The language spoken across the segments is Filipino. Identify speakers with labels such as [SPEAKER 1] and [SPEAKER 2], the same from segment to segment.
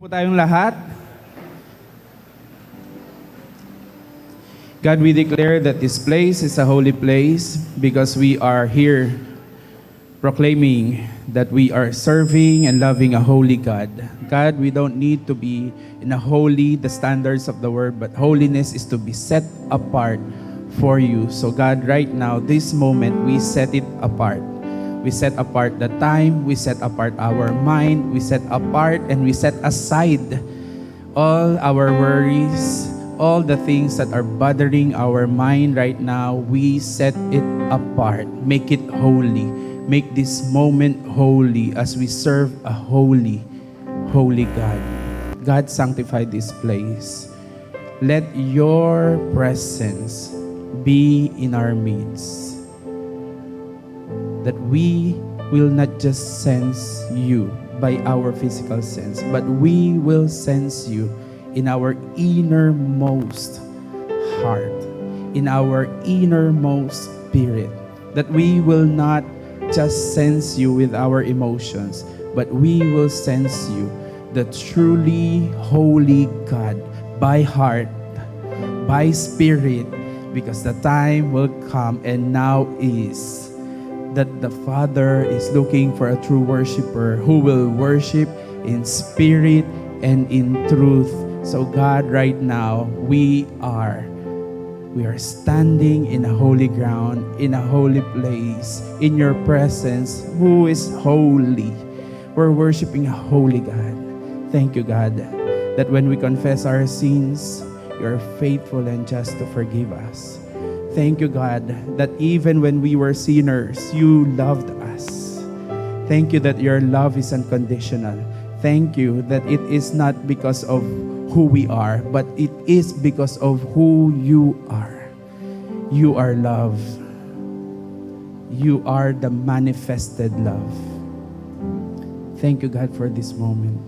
[SPEAKER 1] Po tayong lahat. God, we declare that this place is a holy place because we are here proclaiming that we are serving and loving a holy God. God, we don't need to be in a holy, the standards of the word, but holiness is to be set apart for you. So God, right now, this moment, we set it apart. We set apart the time, we set apart our mind, we set apart and we set aside all our worries, all the things that are bothering our mind right now. We set it apart. Make it holy. Make this moment holy as we serve a holy, holy God. God, sanctify this place. Let your presence be in our midst, that we will not just sense you by our physical sense, but we will sense you in our innermost heart, in our innermost spirit, that we will not just sense you with our emotions, but we will sense you, the truly holy God, by heart, by spirit, because the time will come and now is that the Father is looking for a true worshiper who will worship in spirit and in truth. So God, right now, we are standing in a holy ground, in a holy place, in your presence, who is holy. We're worshiping a holy God. Thank you, God, that when we confess our sins, you're faithful and just to forgive us. Thank you, God, that even when we were sinners, you loved us. Thank you that your love is unconditional. Thank you that it is not because of who we are, but it is because of who you are. You are love. You are the manifested love. Thank you, God, for this moment.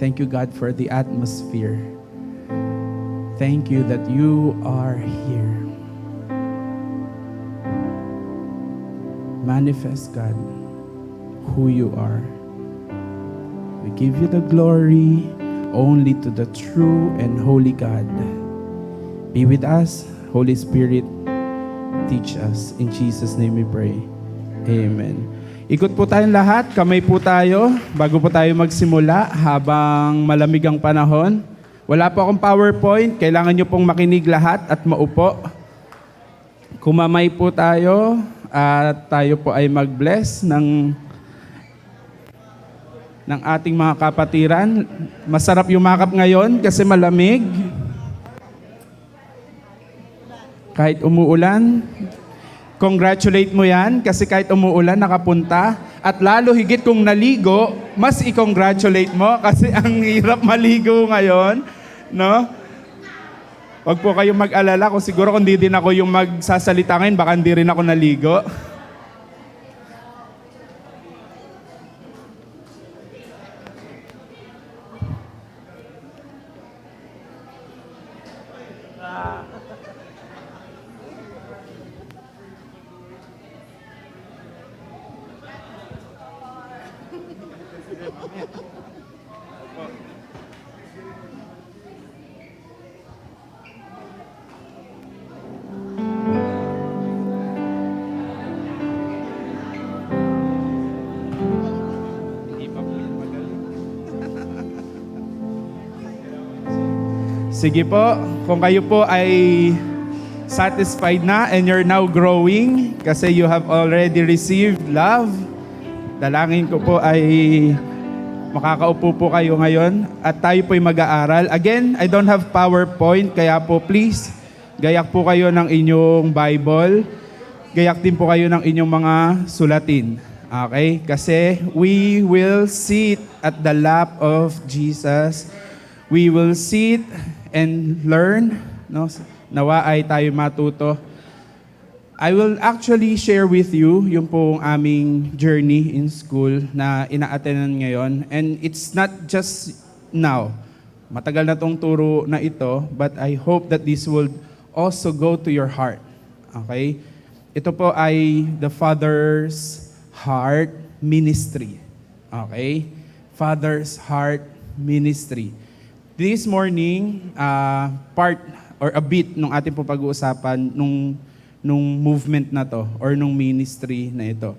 [SPEAKER 1] Thank you, God, for the atmosphere. Thank you that you are here. Manifest, God, who you are. We give you the glory only to the true and holy God. Be with us, Holy Spirit. Teach us. In Jesus' name we pray. Amen. Ikot po tayong lahat. Kamay po tayo bago po tayo magsimula habang malamig ang panahon. Wala po akong PowerPoint. Kailangan nyo pong makinig lahat at maupo. Kumamay po tayo. At tayo po ay mag-bless ng ating mga kapatiran. Masarap yumakap ngayon kasi malamig. Kahit umuulan, congratulate mo yan kasi kahit umuulan, nakapunta. At lalo higit kung naligo, mas i-congratulate mo kasi ang hirap maligo ngayon, no? Huwag po kayong mag-alala kung siguro kung di din ako yung magsasalita ngayon, baka hindi rin ako naligo. Sige po, kung kayo po ay satisfied na and you're now growing kasi you have already received love, dalangin ko po ay makakaupo po kayo ngayon at tayo po ay mag-aaral. Again, I don't have PowerPoint, kaya po please, gayak po kayo ng inyong Bible, gayak din po kayo ng inyong mga sulatin. Okay? Kasi we will sit at the lap of Jesus. We will sit and learn, no? Nawa ay tayo matuto. I will actually share with you yung pong aming journey in school na ina-attendan ngayon. And it's not just now. Matagal na tong turo na ito, but I hope that this will also go to your heart. Okay? Ito po ay the Father's Heart Ministry. Okay? Father's Heart ministry. This morning, part or a bit nung ating po pag-uusapan nung movement na to or nung ministry na ito.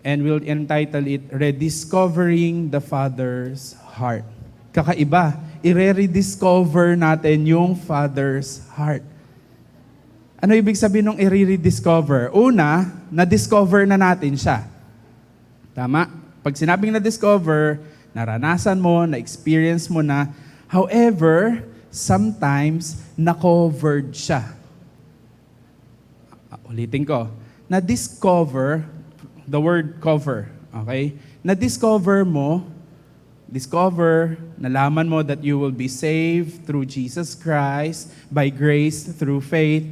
[SPEAKER 1] And we'll entitle it, Rediscovering the Father's Heart. Kakaiba, i-rediscover natin yung Father's Heart. Ano ibig sabihin ng i-rediscover? Una, na-discover na natin siya. Tama? Pag sinabing na-discover, naranasan mo, na-experience mo na. However, sometimes, na-covered siya. Ulitin ko. Na-discover, the word cover, okay? Na-discover mo, nalaman mo that you will be saved through Jesus Christ, by grace, through faith.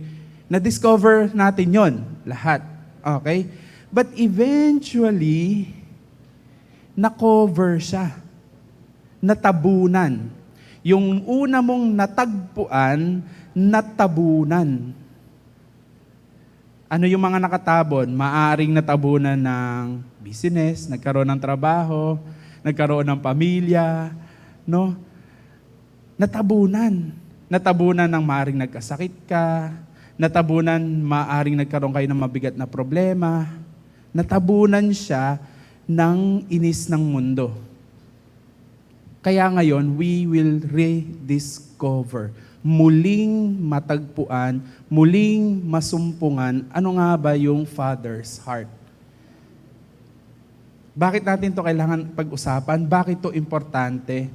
[SPEAKER 1] Na-discover natin yon lahat, okay? But eventually, na-cover siya. Natabunan. Yung una mong natagpuan, natabunan. Ano yung mga nakatabon? Maaring natabunan ng business, nagkaroon ng trabaho, nagkaroon ng pamilya, no? Natabunan. Natabunan ng maaring nagkasakit ka, natabunan maaring nagkaroon kayo ng mabigat na problema, natabunan siya ng inis ng mundo. Kaya ngayon, we will rediscover. Muling matagpuan, muling masumpungan, ano nga ba yung Father's heart? Bakit natin to kailangan pag-usapan? Bakit to importante?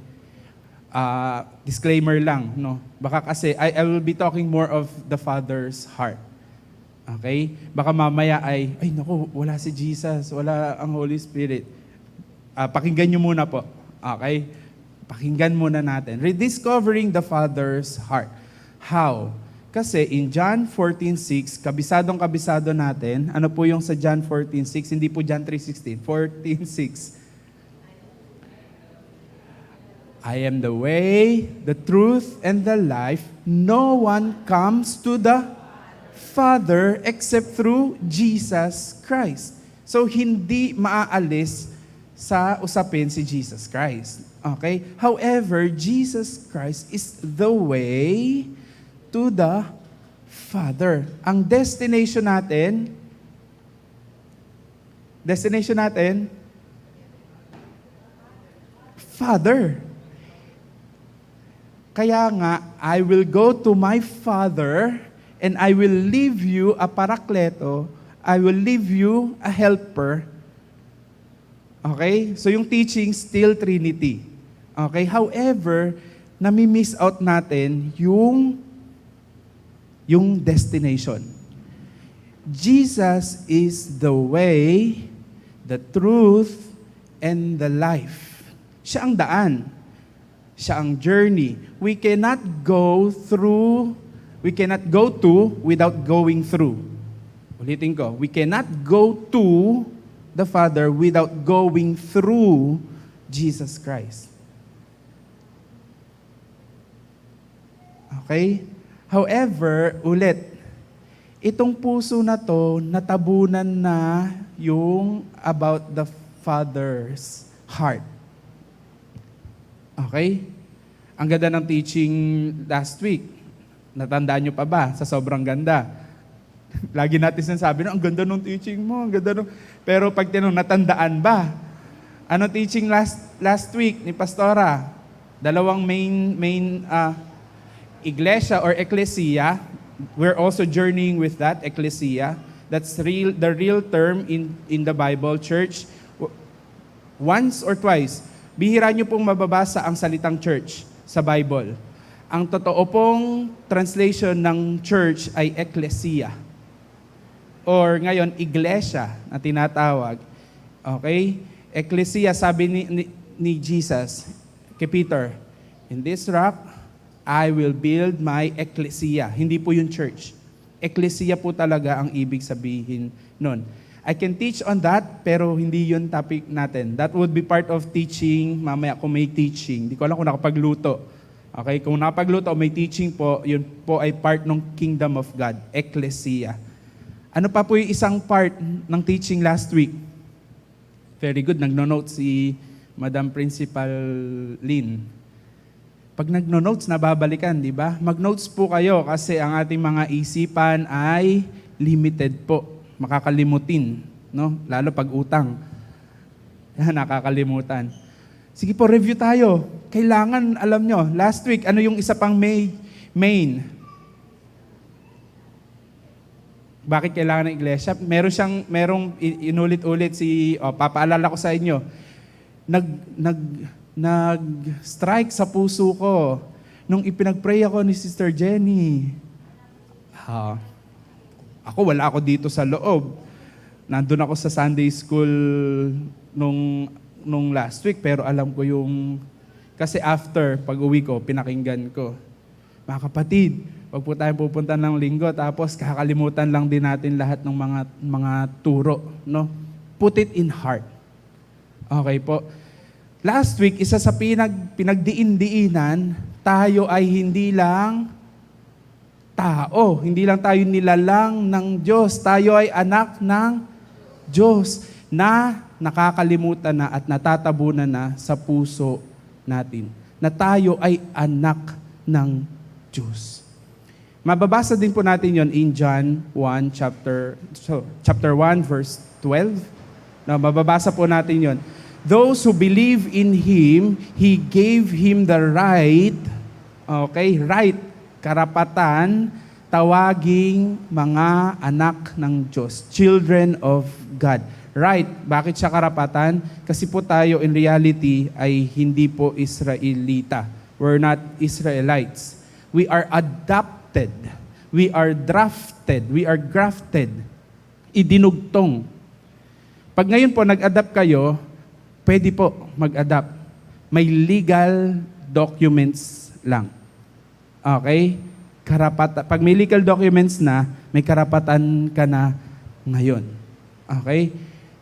[SPEAKER 1] Disclaimer lang, no? Baka kasi, I will be talking more of the Father's heart. Okay? Baka mamaya ay naku, wala si Jesus, wala ang Holy Spirit. Pakinggan nyo muna po. Okay? Pakinggan muna natin. Rediscovering the Father's heart. How? Kasi in John 14:6, kabisado natin. Ano po yung sa John 14:6? Hindi po John 3:16. 14:6. I am the way, the truth, and the life. No one comes to the Father except through Jesus Christ. So, hindi maaalis sa usapin si Jesus Christ. Okay? However, Jesus Christ is the way to the Father. Ang destination natin, Father. Kaya nga, I will go to my Father and I will leave you a parakleto, I will leave you a helper. Okay? So yung teaching, still Trinity. Okay? However, nami-miss out natin yung destination. Jesus is the way, the truth, and the life. Siya ang daan. Siya ang journey. We cannot go to without going through. Ulitin ko, we cannot go to the Father without going through Jesus Christ. Okay? However, itong puso na to, natabunan na yung about the Father's heart. Okay? Ang ganda ng teaching last week. Natandaan nyo pa ba? Sa sobrang ganda. Lagi natin sinasabi, ang ganda ng teaching mo, ang ganda ng... Pero pag natandaan ba? Ano teaching last week ni Pastora? Dalawang main iglesia or ecclesia. We're also journeying with that, ecclesia. That's the real term in the Bible, church. Once or twice, bihira nyo pong mababasa ang salitang church sa Bible. Ang totoo pong translation ng church ay ecclesia. Or ngayon, iglesia na tinatawag. Okay? Ecclesia, sabi ni Jesus kay Peter, in this rock, I will build my ecclesia. Hindi po yung church. Ecclesia po talaga ang ibig sabihin nun. I can teach on that, pero hindi yun topic natin. That would be part of teaching, mamaya kung may teaching. Hindi ko alam kung nakapagluto. Okay? Kung nakapagluto o may teaching po, yun po ay part ng kingdom of God, ecclesia. Ano pa po yung isang part ng teaching last week? Very good, nagno-note si Madam Principal Lynn. Pag nagno-notes, nababalikan, di ba? Mag-notes po kayo kasi ang ating mga isipan ay limited po. Makakalimutin, no? Lalo pag utang. Yan, nakakalimutan. Sige po, review tayo. Kailangan, alam nyo, last week, ano yung isa pang main? Bakit kailangan ng iglesia? Merong inulit-ulit papaalala ko sa inyo. Nag-strike sa puso ko nung ipinag-pray ako ni Sister Jenny. Wala ako dito sa loob. Nandun ako sa Sunday school nung last week, pero alam ko kasi after, pag-uwi ko, pinakinggan ko. Mga kapatid, wag po tayong pupunta ng linggo, tapos kakalimutan lang din natin lahat ng mga turo, no? Put it in heart. Okay po. Last week, isa sa pinagdiin-diinan, tayo ay hindi lang tao, hindi lang tayo nilalang ng Diyos, tayo ay anak ng Diyos na nakakalimutan na at natatabunan na sa puso natin, na tayo ay anak ng Diyos. Mababasa din po natin yon in John 1, chapter 1, verse 12. No, mababasa po natin yon. Those who believe in Him, He gave Him the right, karapatan, tawaging mga anak ng Diyos, children of God. Right. Bakit siya karapatan? Kasi po tayo in reality ay hindi po Israelita. We're not Israelites. We are adopted. We are drafted. We are grafted. Idinugtong. Pag ngayon po nag-adapt kayo, pwede po mag-adapt. May legal documents lang. Okay? Pag may legal documents na, may karapatan ka na ngayon. Okay?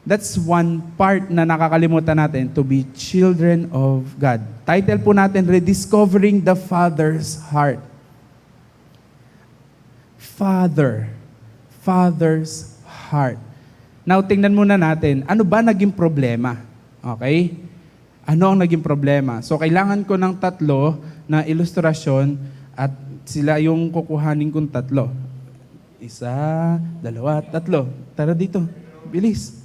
[SPEAKER 1] That's one part na nakakalimutan natin, to be children of God. Title po natin, Rediscovering the Father's Heart. Father's heart. Now, tingnan muna natin, ano ba naging problema? Okay? Ano ang naging problema? So, kailangan ko ng 3 na ilustrasyon at sila yung kukuhanin kong 3. 1, 2, 3. Tara dito. Bilis.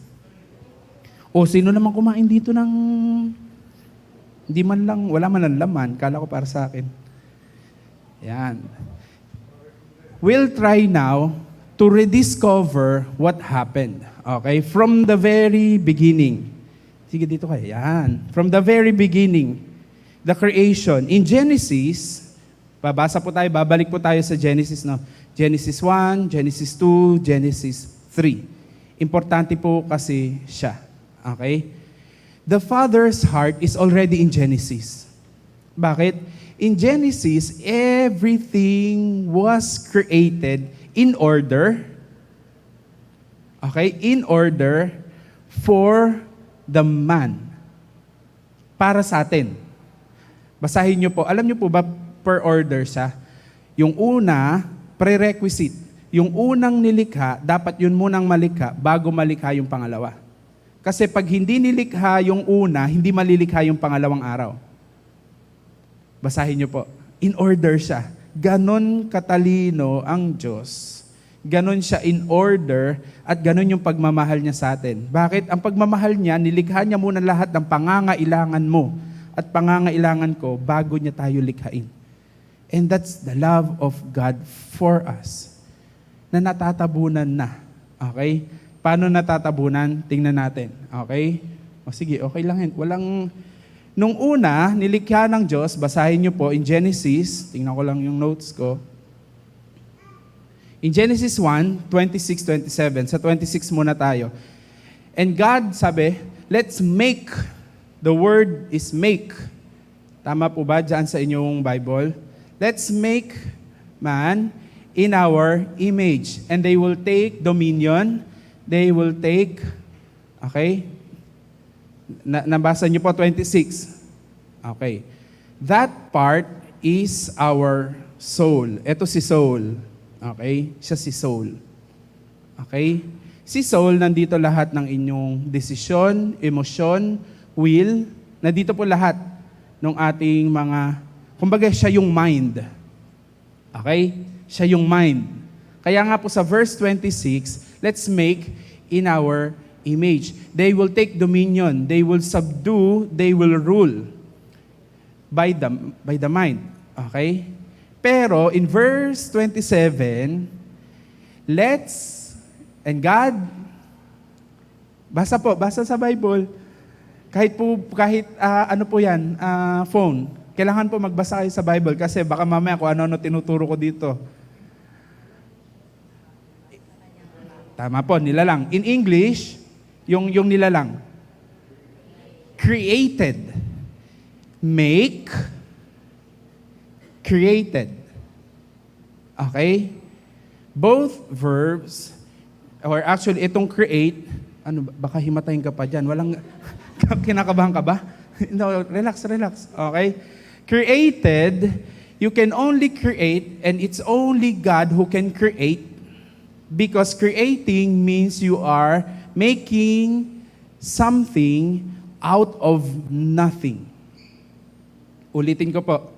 [SPEAKER 1] O, sino naman kumain dito ng wala man lang laman. Kala ko para sa akin. Yan. We'll try now to rediscover what happened. Okay? From the very beginning. Sige, dito kayo. Yan. From the very beginning, the creation. In Genesis, babalik po tayo sa Genesis, no? Genesis 1, Genesis 2, Genesis 3. Importante po kasi siya. Okay? The Father's heart is already in Genesis. Bakit? In Genesis, everything was created in order. Okay? In order for the man. Para sa atin. Basahin niyo po. Alam niyo po ba per order siya? Yung una, prerequisite. Yung unang nilikha, dapat yun munang malikha bago malikha yung pangalawa. Kasi pag hindi nilikha yung una, hindi malilikha yung pangalawang araw. Basahin niyo po. In order siya. Ganon katalino ang Diyos. Ganon siya in order at ganon yung pagmamahal niya sa atin. Bakit? Ang pagmamahal niya, nilikha niya muna lahat ng pangangailangan mo at pangangailangan ko bago niya tayo likhain. And that's the love of God for us. Na natatabunan na. Okay? Paano natatabunan? Tingnan natin. Okay? O sige, okay lang yan. Nung una, nilikha ng Diyos, basahin niyo po in Genesis, tingnan ko lang yung notes ko. In Genesis 1, 26-27, sa 26 muna tayo. And God, sabi, let's make, the word is make. Tama po ba dyan sa inyong Bible? Let's make man in our image. And they will take dominion. They will take, okay? Nabasa niyo po 26. Okay. That part is our soul. Ito si soul. Okay? Siya si soul. Okay? Si soul, nandito lahat ng inyong desisyon, emosyon, will, Nandito po lahat ng ating mga, kumbaga siya yung mind. Okay? Siya yung mind. Kaya nga po sa verse 26, let's make in our image. They will take dominion, they will subdue, they will rule by the mind. Okay? Pero in verse 27, and God, basa sa Bible, kahit ano po yan, phone, kailangan po magbasa kayo sa Bible kasi baka mamaya kung ano-ano tinuturo ko dito. Tama po, nilalang. In English, yung nilalang. Created. Make. Created. Okay? Both verbs, or actually, itong create, baka himatayin ka pa dyan. Walang, kinakabahan ka ba? No, relax. Okay? Created, you can only create, and it's only God who can create, because creating means you are making something out of nothing. Ulitin ko po.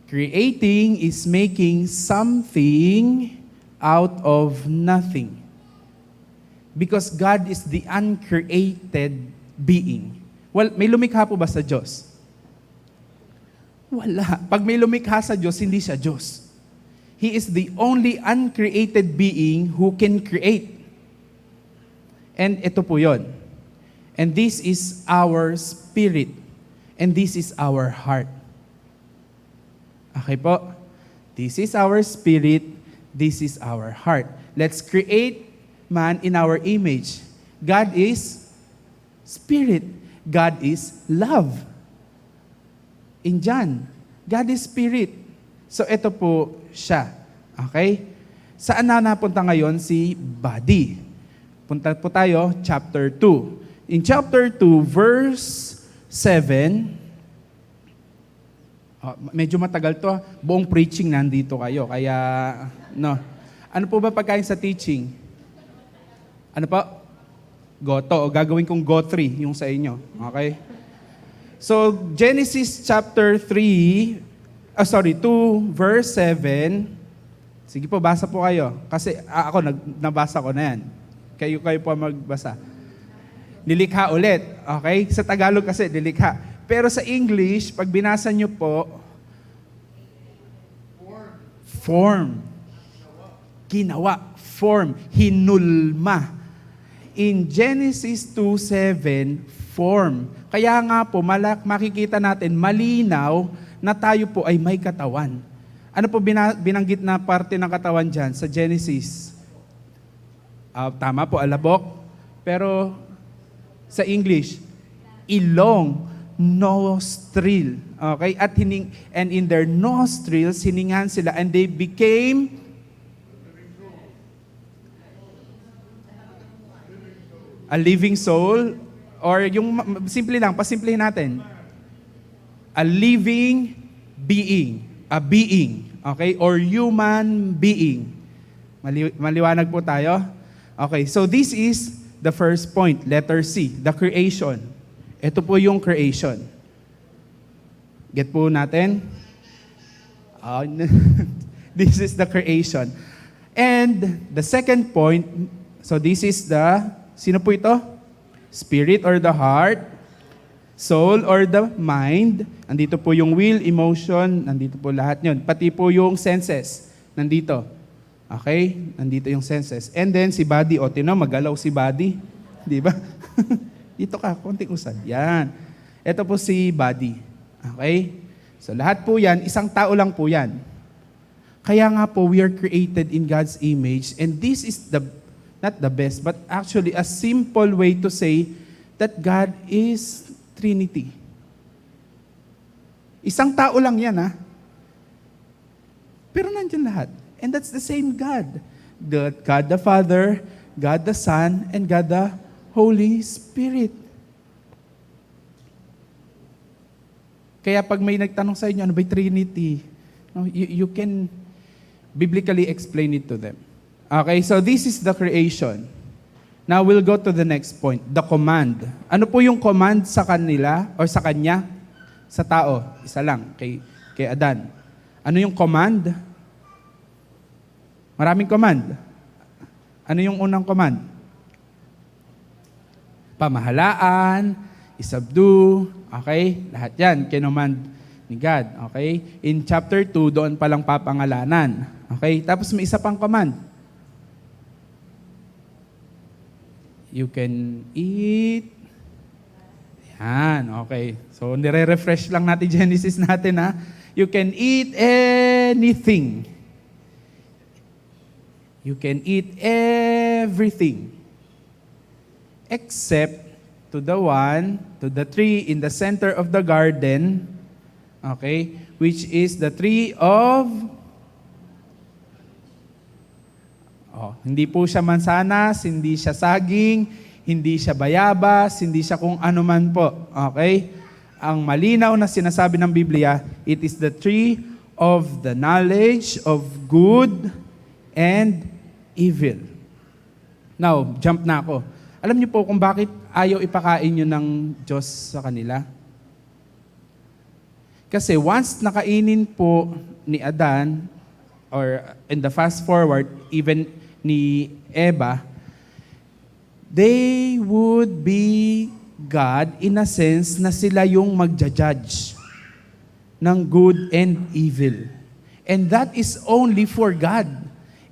[SPEAKER 1] Creating is making something out of nothing. Because God is the uncreated being. Well, may lumikha po ba sa Diyos? Wala. Pag may lumikha sa Diyos, hindi siya Diyos. He is the only uncreated being who can create. And ito po yun. And this is our spirit. And this is our heart. Okay po? This is our spirit. This is our heart. Let's create man in our image. God is spirit. God is love. In John, God is spirit. So ito po siya. Okay? Saan na napunta ngayon si body? Punta po tayo, chapter 2. In chapter 2, verse 7, medyo matagal to. Buong preaching nandito kayo. Kaya, no. Ano po ba pagkain sa teaching? Ano po? Goto. O gagawin kong go 3 yung sa inyo. Okay? So, Genesis chapter 2, verse 7. Sige po, basa po kayo. Kasi ako, nabasa ko na yan. Kayo po magbasa. Nilikha ulit. Okay? Sa Tagalog kasi, nilikha. Pero sa English, pag binasa nyo po, form. Ginawa. Form. Hinulma. In Genesis 2:7, form. Kaya nga po, makikita natin, malinaw na tayo po ay may katawan. Ano po binanggit na parte ng katawan dyan sa Genesis? Tama po, alabok. Pero sa English, ilong, nostril. Okay? And in their nostrils, hiningan sila and they became a living soul, or yung simple lang, pasimplihin natin. A living being. A being. Okay? Or human being. Maliwanag po tayo? Okay, so this is the first point, letter C, the creation. Ito po yung creation. Get po natin? This is the creation. And the second point, so this is sino po ito? Spirit or the heart, soul or the mind. Nandito po yung will, emotion, nandito po lahat yun. Pati po yung senses, nandito. Okay? Nandito yung senses. And then si body, magalaw si body. Di ba? Dito ka, konting usad. Yan. Ito po si body. Okay? So lahat po yan, isang tao lang po yan. Kaya nga po, we are created in God's image. And this is not the best, but actually a simple way to say that God is Trinity. Isang tao lang yan, ha? Pero nandyan lahat. And that's the same God. God the Father, God the Son, and God the Holy Spirit. Kaya pag may nagtanong sa inyo, ano ba yung Trinity? You can biblically explain it to them. Okay, so this is the creation. Now we'll go to the next point, the command. Ano po yung command sa kanila or sa kanya? Sa tao, isa lang, kay Adan. Ano yung command? Maraming command. Ano yung unang command? Pamahalaan, isubdue, okay? Lahat yan, kinommand ni God, okay? In chapter 2, doon palang papangalanan. Okay? Tapos may isa pang command. You can eat. Yan, okay. So, nire-refresh lang natin Genesis natin, ha? You can eat anything. You can eat everything. Except to the tree in the center of the garden, okay, which is the tree of, hindi po siya mansanas, hindi siya saging, hindi siya bayabas, hindi siya kung ano man po. Okay? Ang malinaw na sinasabi ng Biblia, it is the tree of the knowledge of good and evil. Now, jump na ako. Alam niyo po kung bakit ayaw ipakain yun ng Diyos sa kanila? Kasi once nakainin po ni Adan, or in the fast forward, even ni Eva, they would be God in a sense na sila yung magja-judge ng good and evil. And that is only for God.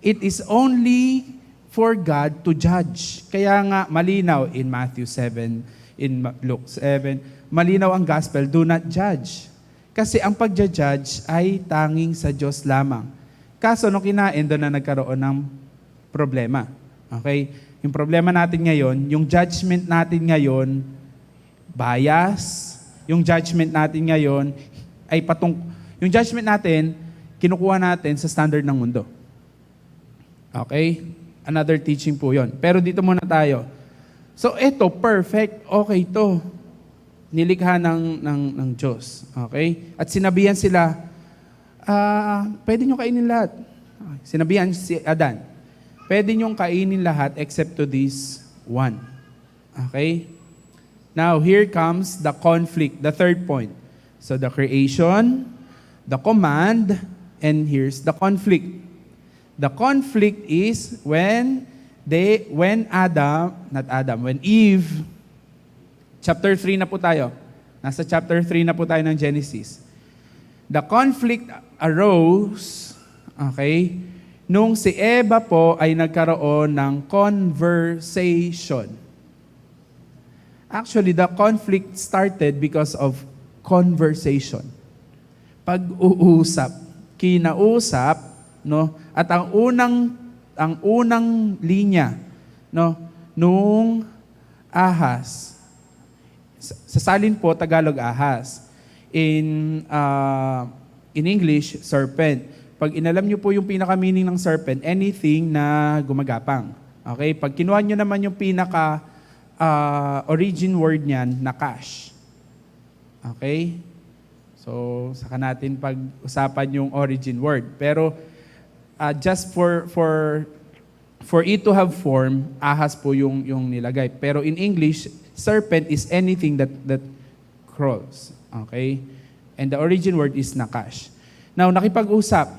[SPEAKER 1] It is only for God to judge. Kaya nga malinaw in Matthew 7, in Luke 7, malinaw ang gospel, do not judge. Kasi ang pagja-judge ay tanging sa Diyos lamang. Kaso nung kinain, doon na nagkaroon ng problema. Okay? Yung problema natin ngayon, yung judgment natin ngayon, bias. Yung judgment natin ngayon, yung judgment natin, kinukuha natin sa standard ng mundo. Okay? Another teaching po yon. Pero dito muna tayo. So ito, perfect. Okay to. Nilikha ng Diyos. Okay? At sinabihan sila, pwede nyo kainin lahat. Sinabihan si Adan, pwede nyo kainin lahat except to this one. Okay? Now, here comes the conflict, the third point. So the creation, the command, and here's the conflict. The conflict is when Eve, chapter 3 na po tayo. Nasa chapter 3 na po tayo ng Genesis. The conflict arose, okay, nung si Eva po ay nagkaroon ng conversation. Actually, the conflict started because of conversation. Pag-uusap, kinausap, no? At ang unang linya, no, nung ahas. Sa salin po Tagalog ahas. In English, serpent. Pag inalam niyo po yung pinaka-meaning ng serpent, anything na gumagapang. Okay? Pag kinuha niyo naman yung pinaka origin word niyan, nakash. Okay? So, saka natin pag-usapan yung origin word. Pero just for it to have form, ahas po yung nilagay. Pero in English, serpent is anything that crawls. Okay? And the origin word is nakash. Now, nakipag-usap.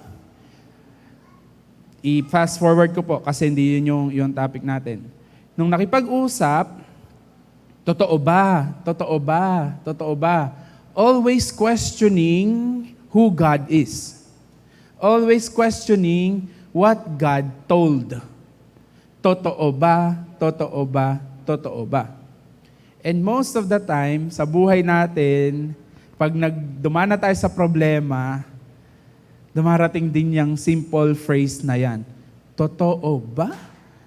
[SPEAKER 1] I-fast forward ko po kasi hindi yun yung topic natin. Nung nakipag-usap, totoo ba? Totoo ba? Totoo ba? Always questioning who God is. Always questioning what God told. Totoo ba? Totoo ba? Totoo ba? And most of the time, sa buhay natin, pag dumana tayo sa problema, dumarating din yung simple phrase na yan. Totoo ba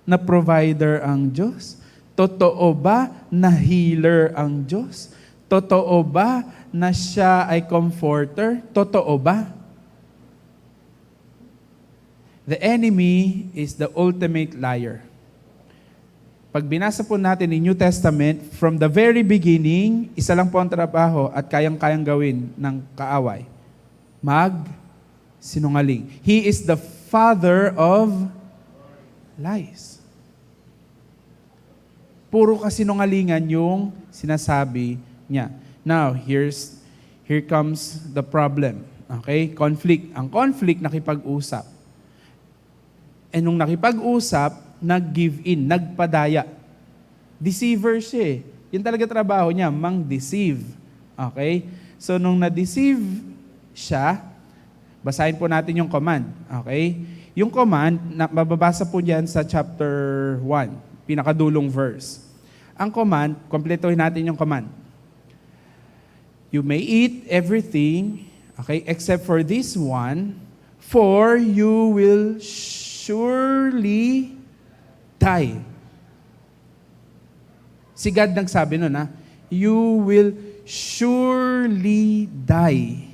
[SPEAKER 1] na provider ang Diyos? Totoo ba na healer ang Diyos? Totoo ba na siya ay comforter? Totoo ba? The enemy is the ultimate liar. Pag binasa po natin in New Testament, from the very beginning, isa lang po ang trabaho at kayang-kayang gawin ng kaaway. Sinungaling. He is the father of lies. puro kasinungalingan yung sinasabi niya. Now, here comes the problem. Okay? Conflict. Ang conflict, nakipag-usap. And nung nakipag-usap, nag-give in, nagpadaya. Deceiver siya eh. Yun talaga trabaho niya, mang-deceive. Okay? So, nung na-deceive siya, basahin po natin yung command. Okay? Yung command, mababasa po diyan sa chapter 1, pinakadulong verse. Ang command, kumpletuhin natin yung command. You may eat everything, okay, except for this one, for you will surely die. Si God nagsabi nun, ha? You will surely die.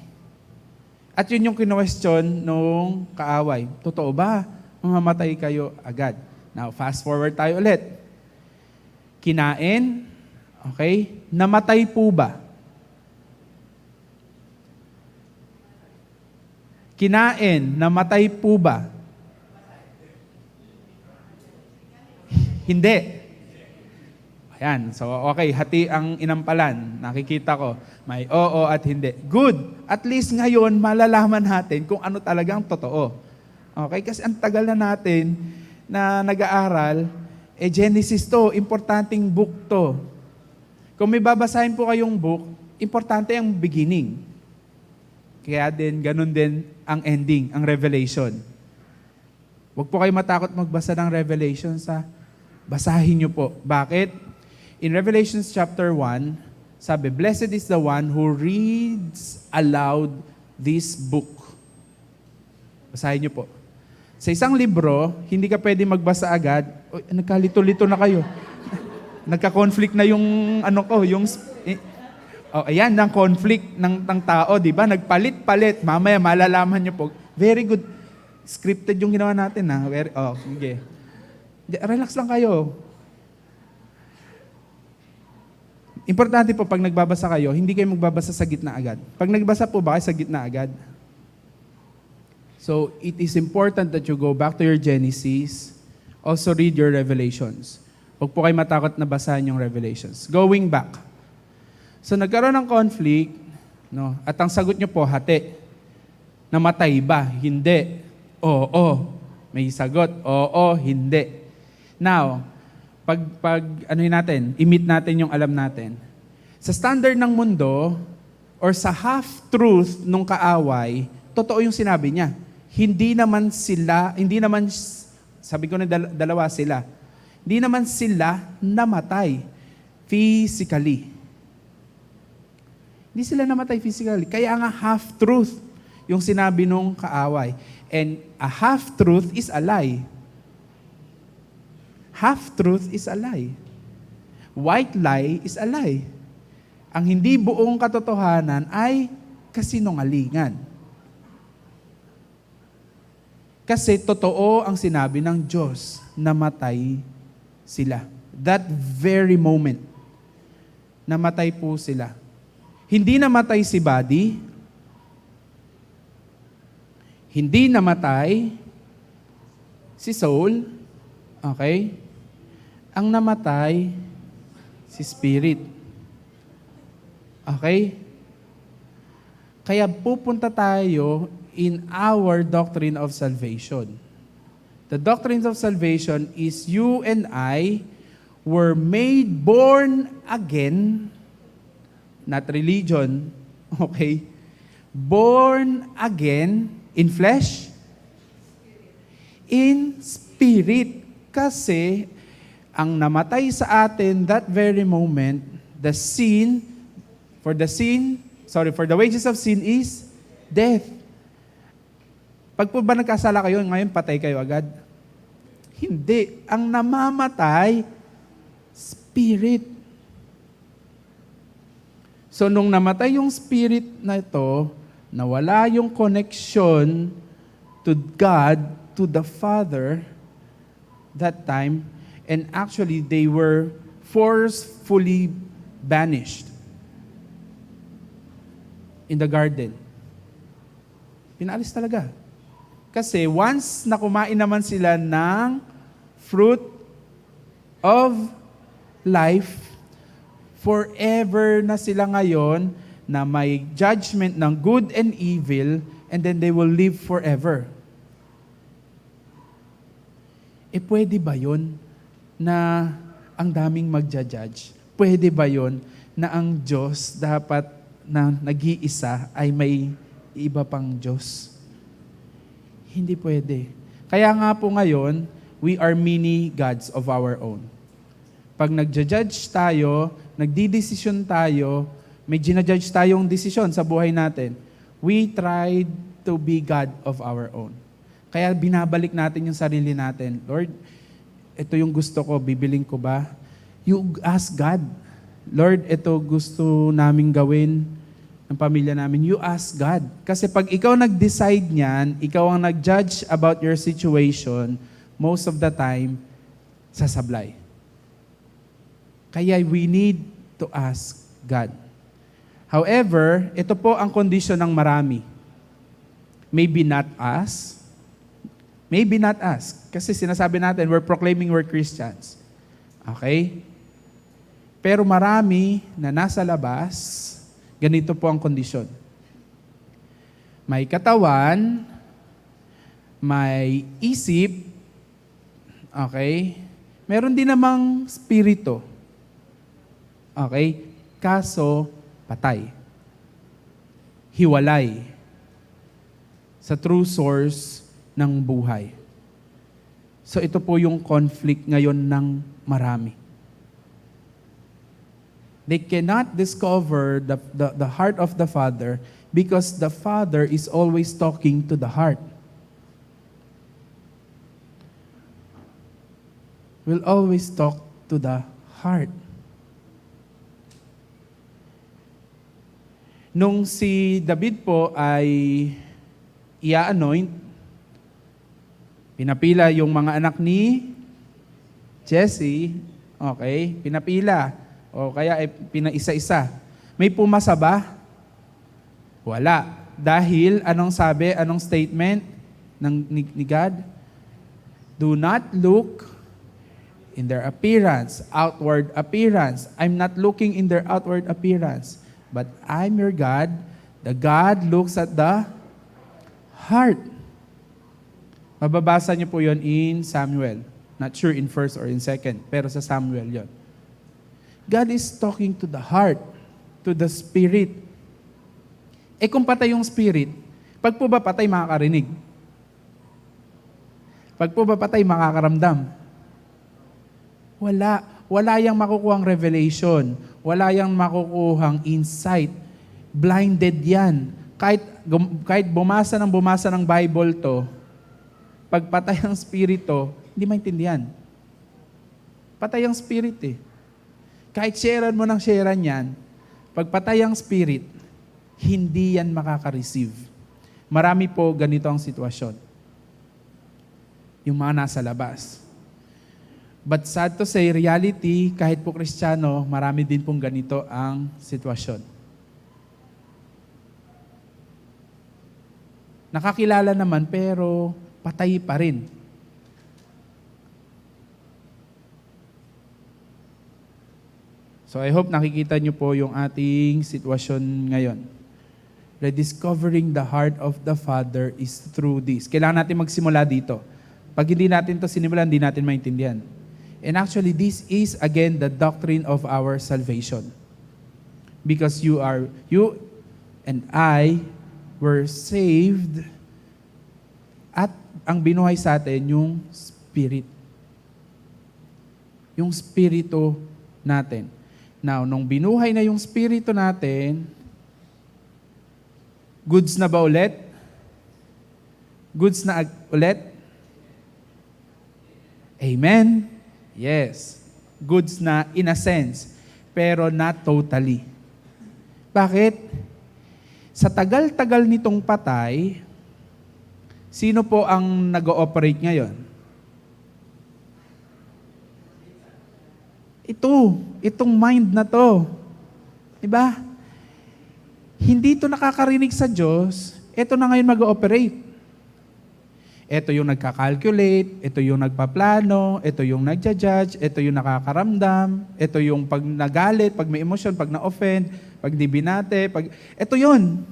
[SPEAKER 1] At yun yung kinwestiyon nung kaaway. Totoo ba? Mamamatay kayo agad. Now, fast forward tayo ulit. Kinain, okay? Namatay po ba? Kinain, namatay po ba? Hindi. Ayan, so okay, hati ang inampalan. Nakikita ko, may oo at hindi. Good. At least ngayon, malalaman natin kung ano talagang totoo. Okay, kasi ang tagal na natin na nag-aaral, Genesis to, importanteng book to. Kung may babasahin po kayong book, importante ang beginning. Kaya din, ganun din ang ending, ang Revelation. Huwag po kayo matakot magbasa ng Revelation basahin nyo po. Bakit? In Revelation chapter 1, sabi, Blessed is the one who reads aloud this book. Basahin nyo po. Sa isang libro, hindi ka pwede magbasa agad. Nagkalito-lito na kayo. Nagka-conflict na yung ayan, ng conflict ng tao, di ba? Nagpalit-palit. Mamaya, malalaman nyo po. Very good. Scripted yung ginawa natin, ha? Okay. Relax lang kayo. Importante po, pag nagbabasa kayo, hindi kayo magbabasa sa gitna agad. Pag nagbasa po ba kayo sa gitna agad? So, it is important that you go back to your Genesis, also read your Revelations. Huwag po kayo matakot na basahin yung Revelations. Going back. So, nagkaroon ng conflict, no? At ang sagot nyo po, hati. Namatay ba? Hindi. Oo. May sagot. Oo, hindi. Now, imit natin yung alam natin. Sa standard ng mundo, or sa half-truth nung kaaway, totoo yung sinabi niya. Sabi ko na dalawa sila, hindi naman sila namatay physically. Hindi sila namatay physically. Kaya nga half-truth yung sinabi nung kaaway. And a half-truth is a lie. Half-truth is a lie. White lie is a lie. Ang hindi buong katotohanan ay kasinungalingan. Kasi totoo ang sinabi ng Diyos, namatay sila. That very moment, namatay po sila. Hindi namatay si body, hindi namatay si soul, okay? Ang namatay, si spirit. Okay? Kaya pupunta tayo in our doctrine of salvation. The doctrine of salvation is you and I were made born again, not religion, okay? Born again in flesh, in spirit. Kasi ang namatay sa atin that very moment, for the wages of sin is death. Pag po ba nagkasala kayo, ngayon patay kayo agad? Hindi. Ang namamatay, spirit. So nung namatay yung spirit na ito, nawala yung connection to God, to the Father, that time, and actually they were forcefully banished in the garden. Pinalis talaga. Kasi once na kumain naman sila ng fruit of life. Forever na sila ngayon na may judgment ng good and evil, and then they will live forever. Pwede ba yun na ang daming magja-judge? Pwede ba yun na ang Diyos dapat na nag-iisa ay may iba pang Diyos? Hindi pwede. Kaya nga po ngayon, we are mini gods of our own. Pag nagja-judge tayo, nagdidesisyon tayo, may ginajudge tayong desisyon sa buhay natin, we tried to be God of our own. Kaya binabalik natin yung sarili natin. Lord, ito yung gusto ko, bibiling ko ba? You ask God. Lord, ito gusto naming gawin ng pamilya namin. You ask God. Kasi pag ikaw nag-decide niyan, ikaw ang nag-judge about your situation, most of the time, sasablay. Kaya we need to ask God. However, ito po ang kondisyon ng marami. Maybe not us. Maybe not us. Kasi sinasabi natin, we're proclaiming we're Christians. Okay? Pero marami na nasa labas, ganito po ang kondisyon. May katawan, may isip, okay? Meron din namang spirito. Okay? Kaso, patay. Hiwalay sa true source ng buhay. So ito po yung conflict ngayon ng marami. They cannot discover the heart of the Father because the Father is always talking to the heart. Will always talk to the heart. Nung si David po ay i-anoint, pinapila yung mga anak ni Jesse, okay, pinapila, o kaya pinaisa-isa. May pumasa ba? Wala. Dahil, anong sabi, anong statement ni God? Do not look in their appearance, outward appearance. I'm not looking in their outward appearance, but I'm your God. The God looks at the heart. Mababasa niyo po yon in Samuel. Not sure in 1st or in 2nd, pero sa Samuel yon. God is talking to the heart, to the spirit. Kung patay yung spirit, pag po ba patay, makakarinig? Pag po ba patay, makakaramdam? Wala. Wala yang makukuhang revelation. Wala yang makukuhang insight. Blinded yan. Kahit bumasa ng Bible to, pag patay ang spirito, hindi maintindihan. Patay ang spirit eh. Kahit sharean mo ng sharean yan, pag patay ang spirit, hindi yan makaka-receive. Marami po ganito ang sitwasyon. Yung mga nasa labas. But sad to say, reality, kahit po Kristiyano, marami din pong ganito ang sitwasyon. Nakakilala naman, pero patay pa rin. So I hope nakikita niyo po yung ating sitwasyon ngayon. Rediscovering the heart of the Father is through this. Kailangan natin magsimula dito. Pag hindi natin to sinimulan, hindi natin maintindihan. And actually, this is again the doctrine of our salvation. Because you and I were saved at ang binuhay sa atin yung spirit. Yung spirito natin. Now, nung binuhay na yung spirito natin, goods na ba ulit? Goods na ulit? Amen? Yes. Goods na in a sense, pero not totally. Bakit? Sa tagal-tagal nitong patay, sino po ang nag-ooperate ngayon? Itong mind na to. Diba? Hindi to nakakarinig sa Diyos, ito na ngayon mag-ooperate. Ito yung nagka-calculate, ito yung nagpaplano, ito yung nagja-judge, ito yung nakakaramdam, ito yung pag nagalit, pag may emosyon, pag na-offend, pag di binate, pag... Ito yun.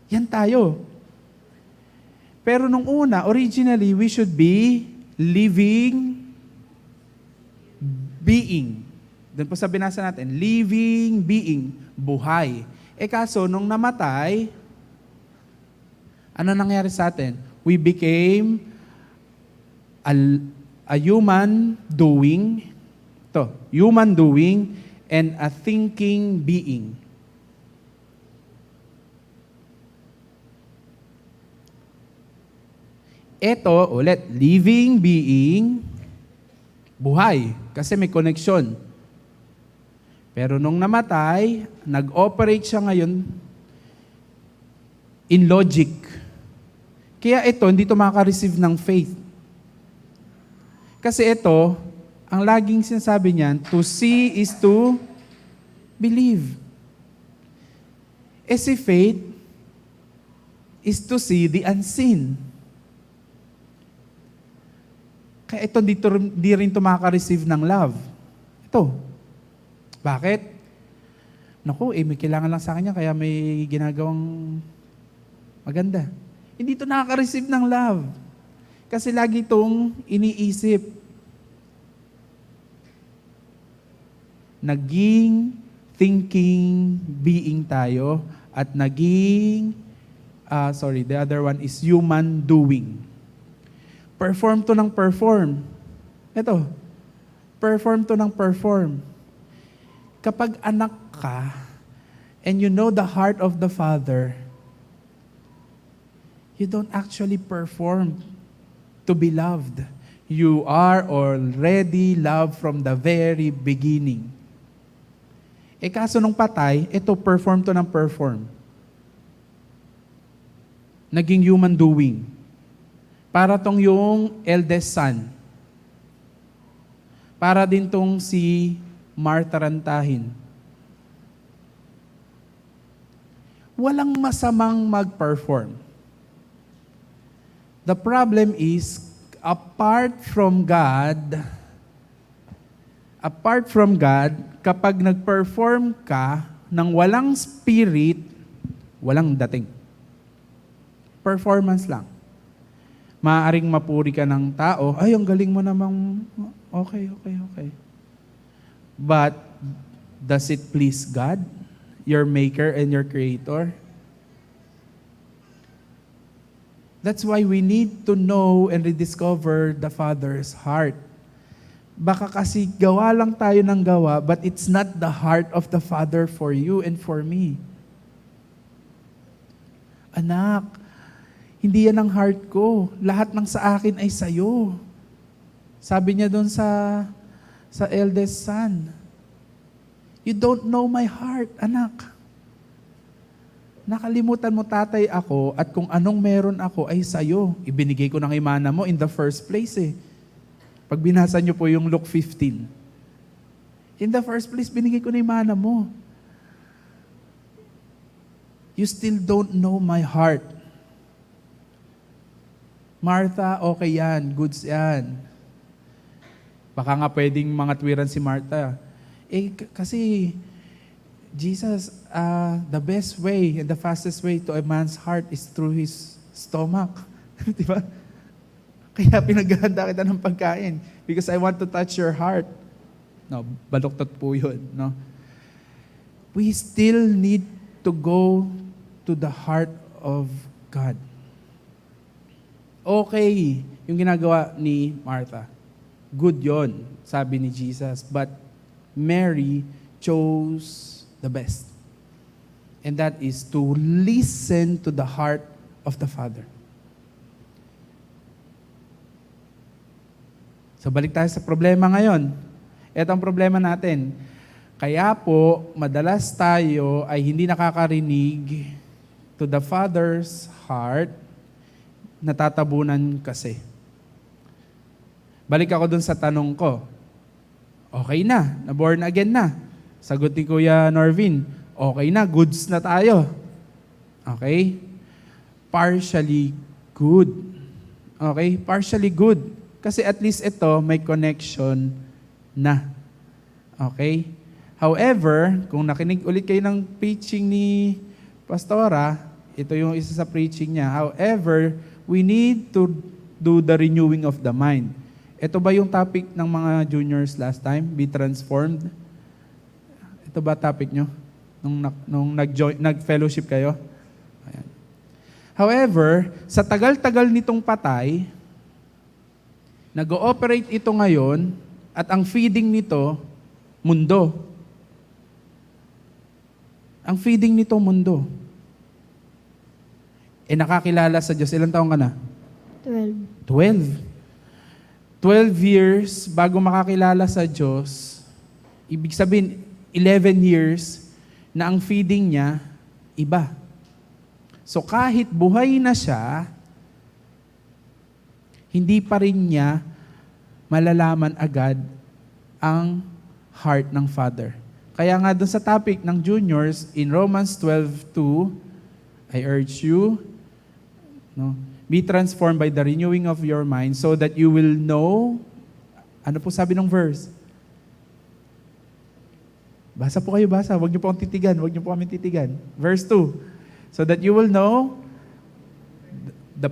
[SPEAKER 1] Yan tayo. Pero nung una, originally, we should be living being. Doon po sa binasa natin, living being, buhay. Kaso, nung namatay, ano nangyari sa atin? We became a human doing, human doing, and a thinking being. Ito, ulit, living being, buhay, kasi may connection. Pero nung namatay, nag-operate siya ngayon in logic. Kaya ito, hindi ito makaka-receive ng faith. Kasi ito, ang laging sinasabi niyan, to see is to believe. Si faith is to see the unseen. Kaya ito, di rin ito makaka-receive ng love. Ito. Bakit? Naku, may kailangan lang sa kanya, kaya may ginagawang maganda. Hindi ito nakaka-receive ng love. Kasi lagi itong iniisip. Naging thinking being tayo at naging, the other one is human doing. Perform to ng perform. Ito, perform to ng perform. Kapag anak ka, and you know the heart of the Father, you don't actually perform to be loved. You are already loved from the very beginning. Kaso nung patay, ito perform to ng perform. Naging human doing. Para tong yung eldest son. Para din tong si Martha rantahin. Walang masamang mag-perform. The problem is, apart from God, kapag nag-perform ka ng walang spirit, walang dating. Performance lang. Maaaring mapuri ka ng tao, ay, ang galing mo namang, okay. But, does it please God, your maker and your creator? That's why we need to know and rediscover the Father's heart. Baka kasi gawa lang tayo ng gawa, but it's not the heart of the Father for you and for me. Anak, hindi yan ang heart ko. Lahat ng sa akin ay sa'yo. Sabi niya doon sa eldest son. You don't know my heart, anak. Nakalimutan mo, tatay ako, at kung anong meron ako ay sa'yo. Ibinigay ko ng imana mo in the first place eh. Pag binasa niyo po yung Luke 15. In the first place, binigay ko na imana mo. You still don't know my heart. Martha, okay yan, goods yan. Baka nga pwedeng mga tuwiran si Martha. Kasi Jesus, the best way and the fastest way to a man's heart is through his stomach. Di ba? Kaya pinaghahanda kita ng pagkain because I want to touch your heart. No, baluktot po yun. No? We still need to go to the heart of God. Okay, yung ginagawa ni Martha. Good yon, sabi ni Jesus. But Mary chose the best. And that is to listen to the heart of the Father. So balik tayo sa problema ngayon. Ito ang problema natin. Kaya po, madalas tayo ay hindi nakakarinig to the Father's heart, natatabunan kasi. Balik ako dun sa tanong ko. Okay na, born again na. Sagot ni Kuya Norvin, okay na, goods na tayo. Okay? Partially good. Okay? Partially good. Kasi at least ito, may connection na. Okay? However, kung nakinig ulit kayo ng preaching ni Pastora, ito yung isa sa preaching niya. However, we need to do the renewing of the mind. Ito ba yung topic ng mga juniors last time? Be transformed? Ito ba topic nyo? Nung nag-fellowship kayo? Ayan. However, sa tagal-tagal nitong patay, nag-ooperate ito ngayon at ang feeding nito, mundo. Ang feeding nito, mundo. Nakakilala sa Diyos. Ilang taong ka na? 12 years bago makakilala sa Diyos, ibig sabihin, 11 years na ang feeding niya, iba. So kahit buhay na siya, hindi pa rin niya malalaman agad ang heart ng Father. Kaya nga doon sa topic ng juniors, in Romans 12:2, I urge you, be transformed by the renewing of your mind so that you will know, ano po sabi ng verse? Basa po kayo, basa. Huwag niyo po akong titigan. Huwag niyo po kami titigan. Verse 2. So that you will know the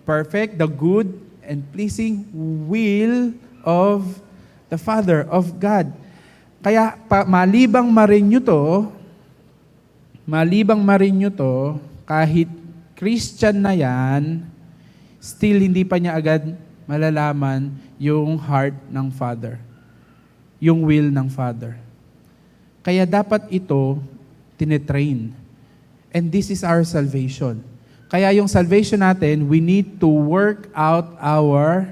[SPEAKER 1] perfect, the good, and pleasing will of the Father, of God. Kaya malibang marin nyo to, kahit Christian na yan, still hindi pa niya agad malalaman yung heart ng Father, yung will ng Father. Kaya dapat ito tinetrain. And this is our salvation. Kaya yung salvation natin, we need to work out our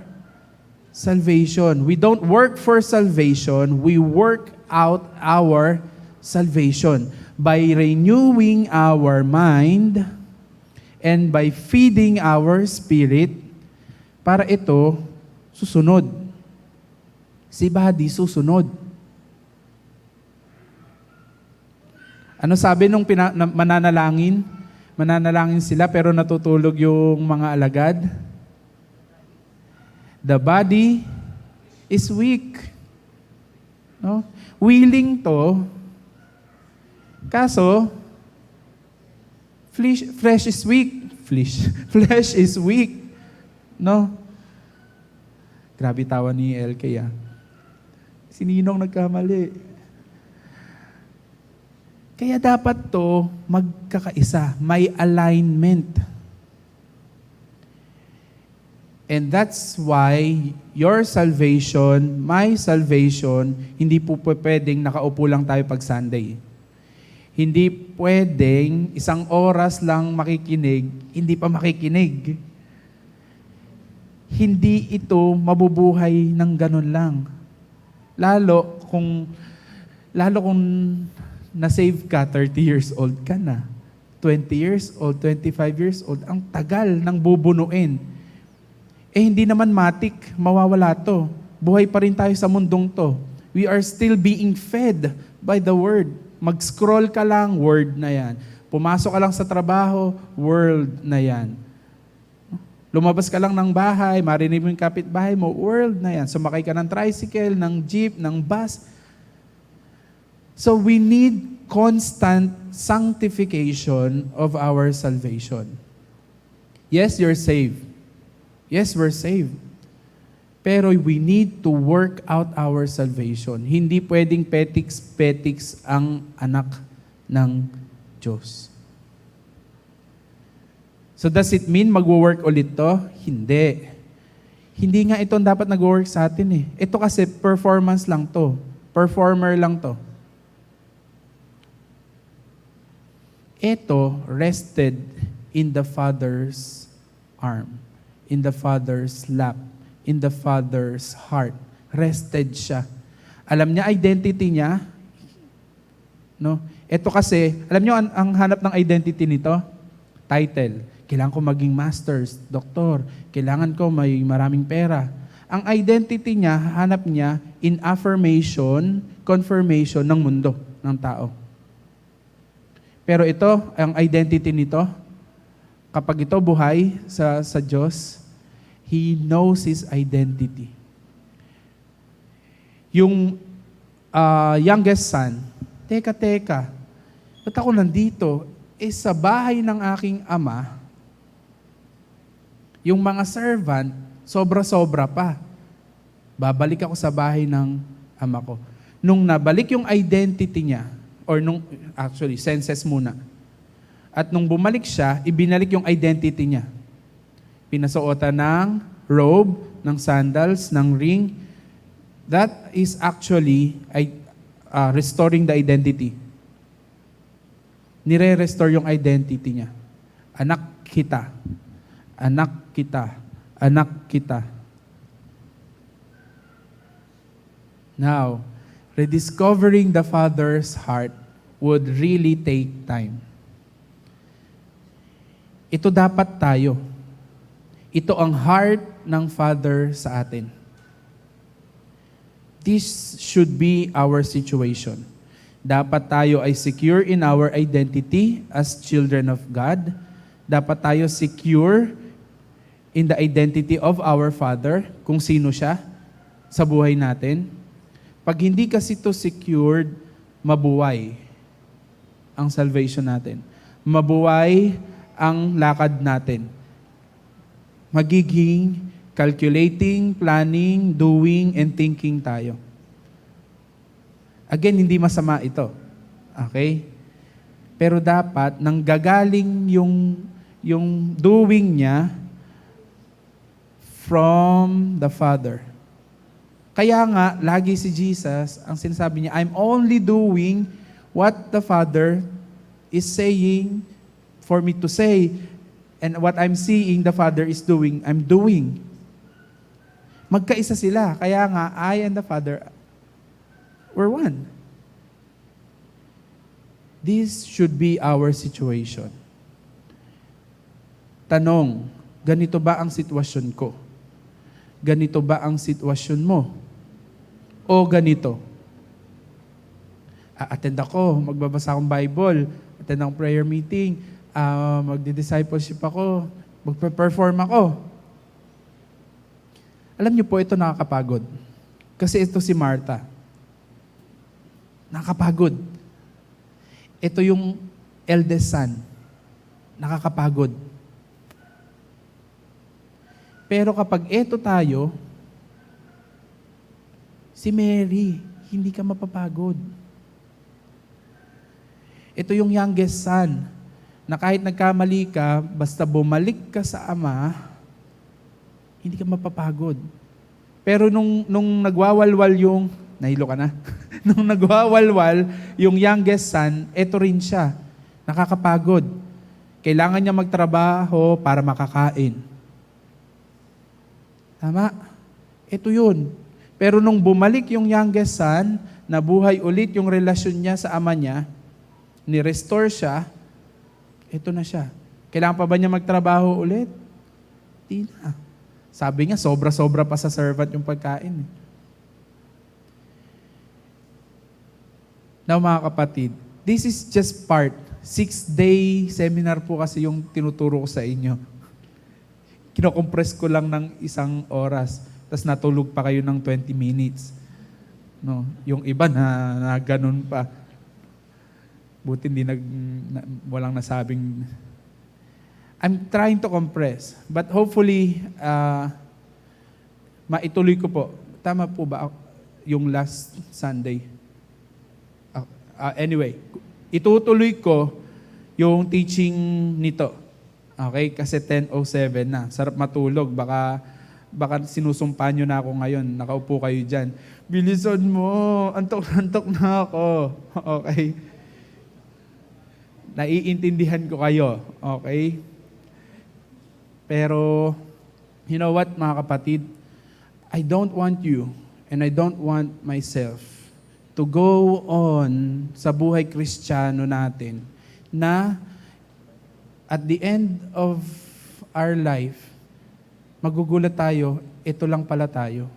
[SPEAKER 1] salvation. We don't work for salvation, we work out our salvation by renewing our mind and by feeding our spirit para ito susunod. Si body susunod. Ano sabi nung mananalangin? Mananalangin sila pero natutulog yung mga alagad. The body is weak. No? Willing to, kaso, flesh is weak. Flesh is weak. No? Grabe tawa ni LK ah. Sininong nagkamali? Kaya dapat to magkakaisa. May alignment. And that's why your salvation, my salvation, hindi po pwedeng nakaupo lang tayo pag Sunday. Hindi pwedeng isang oras lang makikinig, hindi pa makikinig. Hindi ito mabubuhay ng ganun lang. Lalo kung na-save ka, 30 years old ka na. 20 years old, 25 years old, ang tagal ng bubunuin. Hindi naman matik, mawawala to. Buhay pa rin tayo sa mundong to. We are still being fed by the Word. Mag-scroll ka lang, Word na yan. Pumasok ka lang sa trabaho, Word na yan. Lumabas ka lang ng bahay, marinig mo yung kapitbahay mo, Word na yan. Sumakay ka ng tricycle, ng jeep, ng bus. So we need constant sanctification of our salvation. Yes, you're saved. Yes, we're saved. Pero we need to work out our salvation. Hindi pwedeng petiks ang anak ng Diyos. So does it mean magwo-work ulit to? Hindi. Hindi nga ito dapat nag-work sa atin eh. Ito kasi performance lang to. Performer lang to. Ito rested in the Father's arm, in the Father's lap, in the Father's heart. Rested siya. Alam niya identity niya. No? Ito kasi, alam niyo ang hanap ng identity nito? Title. Kailangan ko maging masters, doktor. Kailangan ko may maraming pera. Ang identity niya, hanap niya in affirmation, confirmation ng mundo, ng tao. Pero ito, ang identity nito, kapag ito buhay sa Diyos, He knows His identity. Yung youngest son, teka, ba't ako nandito? Sa bahay ng aking ama, yung mga servant, sobra-sobra pa. Babalik ako sa bahay ng ama ko. Nung nabalik yung identity niya, senses muna. At nung bumalik siya, ibinalik yung identity niya. Pinasuotan ng robe, ng sandals, ng ring. That is actually restoring the identity. Nire-restore yung identity niya. Anak kita. Anak kita. Anak kita. Now, rediscovering the Father's heart would really take time. Ito dapat tayo. Ito ang heart ng Father sa atin. This should be our situation. Dapat tayo ay secure in our identity as children of God. Dapat tayo secure in the identity of our Father, kung sino siya sa buhay natin. Pag hindi kasi ito secured, mabuway ang salvation natin. Mabuway ang lakad natin. Magiging calculating, planning, doing, and thinking tayo. Again, hindi masama ito. Okay? Pero dapat, nanggagaling yung doing niya from the Father. Kaya nga, lagi si Jesus, ang sinasabi niya, I'm only doing what the Father is saying for me to say. And what I'm seeing the Father is doing, I'm doing. Magkaisa sila. Kaya nga, I and the Father, we're one. This should be our situation. Tanong, ganito ba ang sitwasyon ko? Ganito ba ang sitwasyon mo? O ganito? Attend ako, magbabasa akong Bible, attend akong prayer meeting, magdi-discipleship ako, magpe-perform ako. Alam niyo po, ito nakakapagod. Kasi ito si Martha. Nakakapagod. Ito yung eldest son. Nakakapagod. Pero kapag ito tayo, si Mary, hindi ka mapapagod. Ito yung youngest son, na kahit nagkamali ka, basta bumalik ka sa ama, hindi ka mapapagod. Pero nung nagwawalwal yung, nahilo ka na? Nung nagwawalwal yung youngest son, eto rin siya. Nakakapagod. Kailangan niya magtrabaho para makakain. Tama? Ito yun. Pero nung bumalik yung youngest son, nabuhay ulit yung relasyon niya sa ama niya, ni-restore siya, ito na siya. Kailangan pa ba niya magtrabaho ulit? Di na. Sabi nga, sobra-sobra pa sa servant yung pagkain. Now mga kapatid, this is just part. 6-day seminar po kasi yung tinuturo ko sa inyo. Kino-compress ko lang ng 1 oras, tapos natulog pa kayo ng 20 minutes. No, yung iba na ganun pa. Buti hindi walang nasabing. I'm trying to compress, but hopefully, maituloy ko po. Tama po ba yung last Sunday? Anyway, itutuloy ko yung teaching nito. Okay? Kasi 10:07 na. Sarap matulog. Baka sinusumpa nyo na ako ngayon. Nakaupo kayo dyan. Bilisan mo. Antok na ako. Okay? Naiintindihan ko kayo. Okay? Pero, you know what, mga kapatid? I don't want you and I don't want myself to go on sa buhay Kristiyano natin na at the end of our life, magugulat tayo, ito lang pala tayo.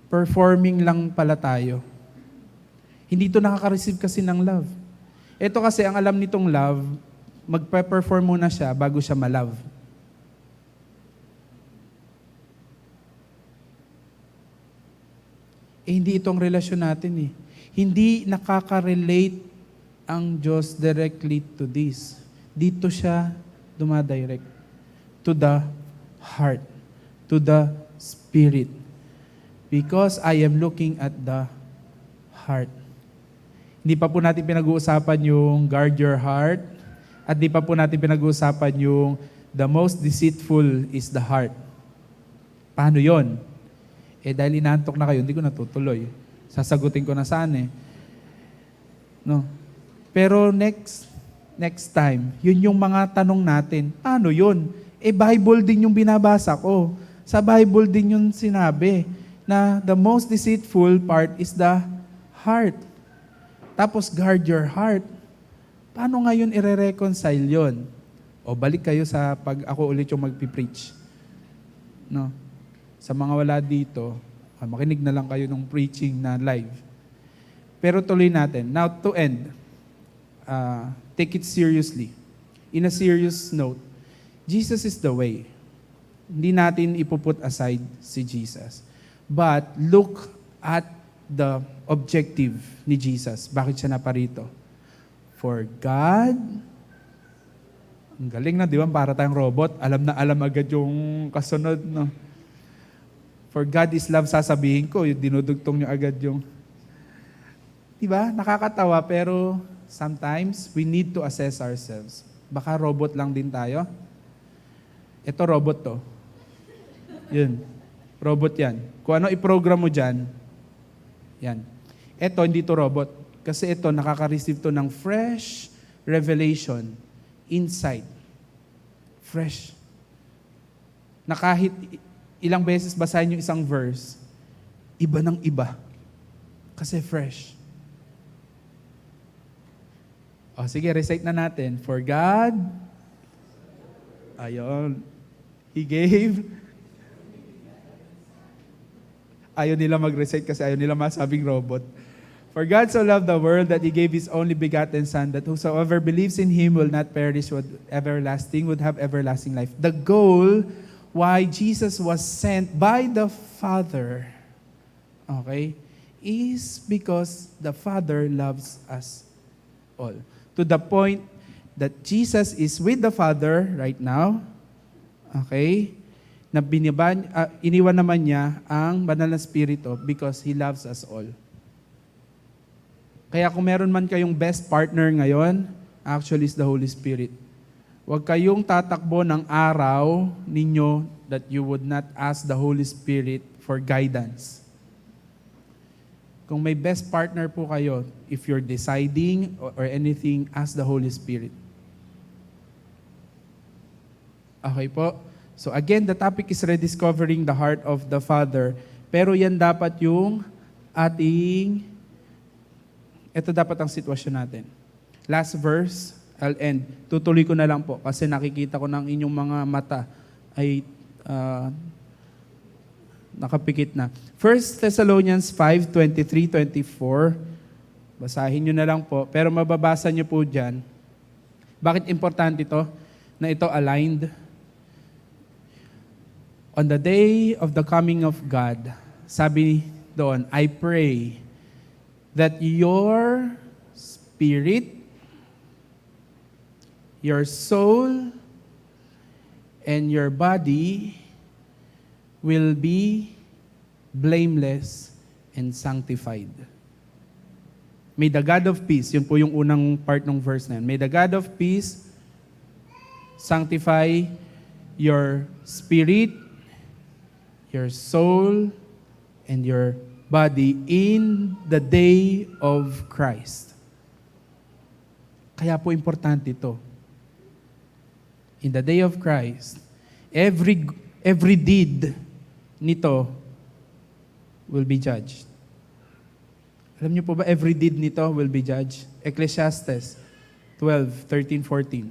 [SPEAKER 1] Performing lang pala tayo. Hindi ito nakaka-receive kasi ng love. Ito kasi, ang alam nitong love, magpe-perform muna siya bago siya ma-love. Hindi itong relasyon natin eh. Hindi nakaka-relate ang Diyos directly to this. Dito siya dumadirect. To the heart. To the spirit. Because I am looking at the heart. Hindi pa po natin pinag-uusapan yung guard your heart. At di pa po natin pinag-uusapan yung the most deceitful is the heart. Paano yon? Dahil inantok na kayo, hindi ko natutuloy. Sasagutin ko na sana eh. No? Pero next time, yun yung mga tanong natin. Paano yun? Bible din yung binabasa ko. Sa Bible din yung sinabi na the most deceitful part is the heart. Tapos guard your heart. Paano ngayon ire-reconcile yun? O balik kayo sa pag ako ulit yung magpipreach. No? Sa mga wala dito, makinig na lang kayo ng preaching na live. Pero tuloy natin. Now to end, take it seriously. In a serious note, Jesus is the way. Hindi natin ipuput aside si Jesus. But look at the objective ni Jesus. Bakit siya naparito? For God, ang galing na, di ba? Para tayong robot. Alam na alam agad yung kasunod, no? For God is love, sasabihin ko, yung dinudugtong nyo agad yung... Di ba? Nakakatawa, pero sometimes we need to assess ourselves. Baka robot lang din tayo. Ito robot to. Yun. Robot yan. Kung ano i-program mo dyan, yan. Ito, hindi to robot. Kasi ito, nakaka-receive to ng fresh revelation, insight. Fresh. Na kahit ilang beses basahin yung isang verse, iba ng iba. Kasi fresh. O sige, recite na natin. For God, ayon, He gave. Ayaw nila mag-recite kasi ayaw nila masabing robot. For God so loved the world that He gave His only begotten Son, that whosoever believes in Him will not perish would have everlasting life. The goal why Jesus was sent by the Father, okay, is because the Father loves us all. To the point that Jesus is with the Father right now, okay, na iniwan naman niya ang banal na Espiritu because He loves us all. Kaya kung meron man kayong best partner ngayon, actually is the Holy Spirit. Huwag kayong tatakbo ng araw ninyo that you would not ask the Holy Spirit for guidance. Kung may best partner po kayo, if you're deciding or anything, ask the Holy Spirit. Okay po? So again, the topic is rediscovering the heart of the Father. Pero yan dapat yung ito dapat ang sitwasyon natin. Last verse, I'll end. Tutuloy ko na lang po kasi nakikita ko ng inyong mga mata ay nakapikit na. 1 Thessalonians 5:23-24. Basahin nyo na lang po. Pero mababasa nyo po dyan. Bakit importante ito? Na ito aligned. On the day of the coming of God, sabi doon, I pray that your spirit, your soul, and your body will be blameless and sanctified. May the God of peace, yun po yung unang part ng verse na yun. May the God of peace sanctify your spirit, your soul, and your body in the day of Christ. Kaya po importante ito. In the day of Christ, every deed nito will be judged. Alam niyo po ba, every deed nito will be judged? Ecclesiastes 12:13-14.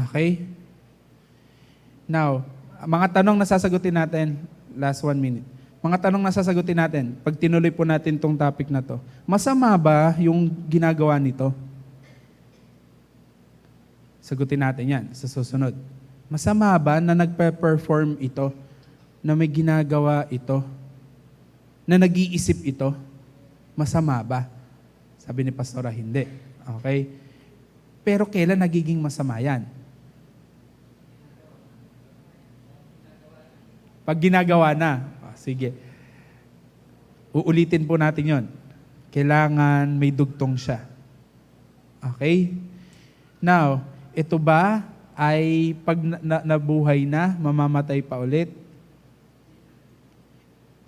[SPEAKER 1] Okay? Now, mga tanong na sasagutin natin, last 1 minute. Mga tanong na sasagutin natin pag tinuloy po natin tong topic na to. Masama ba yung ginagawa nito? Sagutin natin yan sa susunod. Masama ba na nagpe-perform ito? Na may ginagawa ito? Na nag-iisip ito? Masama ba? Sabi ni Pastora, hindi. Okay? Pero kailan nagiging masama yan? Pag ginagawa na. Sige. Uulitin po natin yon. Kailangan may dugtong siya. Okay? Now, ito ba ay pag nabuhay na, mamamatay pa ulit?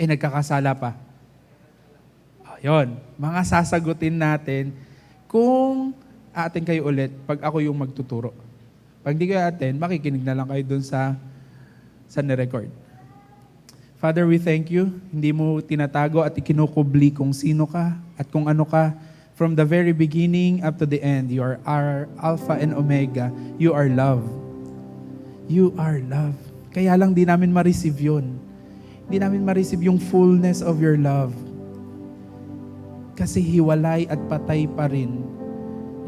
[SPEAKER 1] Nagkakasala pa. Ayun. Mga sasagutin natin kung atin kayo ulit pag ako yung magtuturo. Pag di kayo atin, makikinig na lang kayo dun sa nirecord. Father, we thank you. Hindi mo tinatago at ikinukubli kung sino ka at kung ano ka. From the very beginning up to the end, you are our Alpha and Omega. You are love. You are love. Kaya lang di namin ma-receive yun. Di namin ma-receive yung fullness of your love. Kasi hiwalay at patay pa rin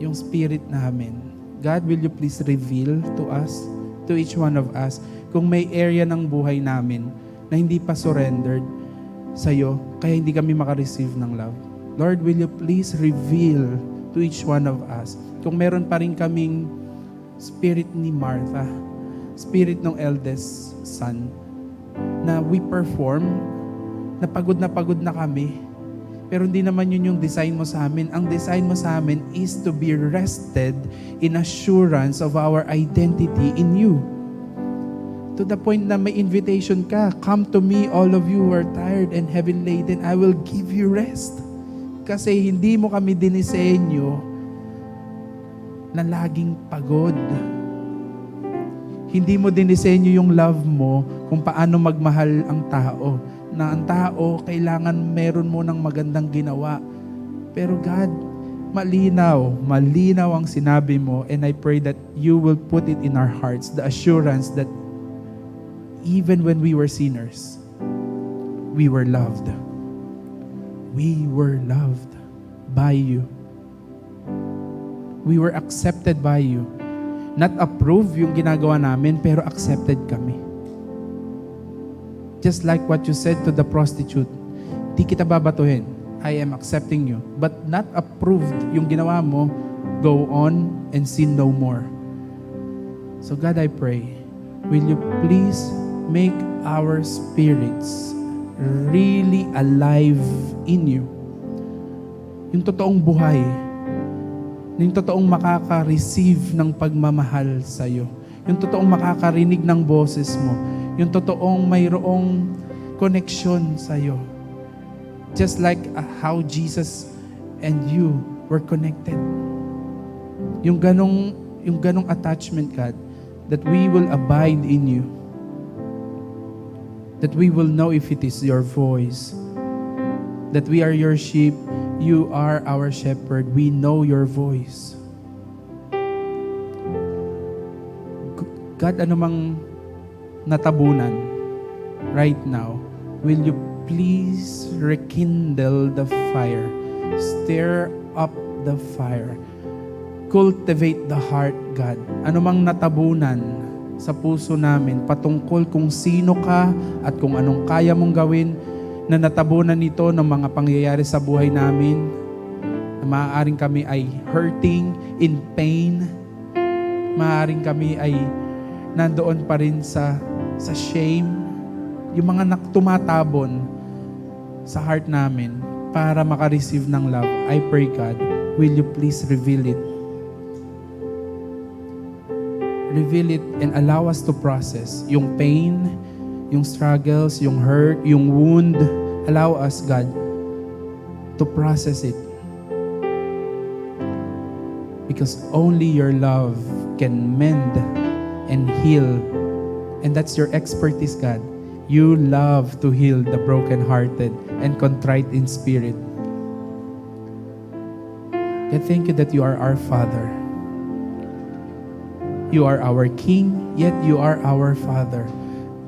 [SPEAKER 1] yung spirit namin. God, will you please reveal to us, to each one of us, kung may area ng buhay namin na hindi pa surrendered sa'yo, kaya hindi kami makareceive ng love. Lord, will you please reveal to each one of us kung meron pa rin kaming spirit ni Martha, spirit ng eldest son, na we perform, na pagod na kami, pero hindi naman yun yung design mo sa amin. Ang design mo sa amin is to be rested in assurance of our identity in you. To the point na may invitation ka, come to me, all of you who are tired and heavy laden, I will give you rest. Kasi hindi mo kami dinisenyo na laging pagod. Hindi mo dinisenyo yung love mo kung paano magmahal ang tao. Na ang tao, kailangan meron mo ng magandang ginawa. Pero God, malinaw ang sinabi mo, and I pray that you will put it in our hearts, the assurance that even when we were sinners, we were loved. We were loved by you. We were accepted by you. Not approved yung ginagawa namin, pero accepted kami. Just like what you said to the prostitute, di kita babatuhin. I am accepting you. But not approved yung ginawa mo, go on and sin no more. So God, I pray, will you please make our spirits really alive in you. Yung totoong buhay, yung totoong makaka-receive ng pagmamahal sa'yo, yung totoong makakarinig ng boses mo, yung totoong mayroong connection sa'yo. Just like how Jesus and you were connected. Yung ganong attachment, God, that we will abide in you. That we will know if it is your voice. That we are your sheep, you are our shepherd. We know your voice. God, anumang natabunan right now, will you please rekindle the fire. Stir up the fire. Cultivate the heart, God. Anumang natabunan sa puso namin patungkol kung sino ka at kung anong kaya mong gawin, na natabunan nito ng mga pangyayari sa buhay namin, na maaaring kami ay hurting, in pain, maaaring kami ay nandoon pa rin sa shame, yung mga tumatabon sa heart namin para makareceive ng love. I pray, God, will you please reveal it? Reveal it and allow us to process yung pain, yung struggles, yung hurt, yung wound. Allow us, God, to process it. Because only your love can mend and heal. And that's your expertise, God. You love to heal the brokenhearted and contrite in spirit. God, thank you that you are our Father. You are our King, yet you are our Father.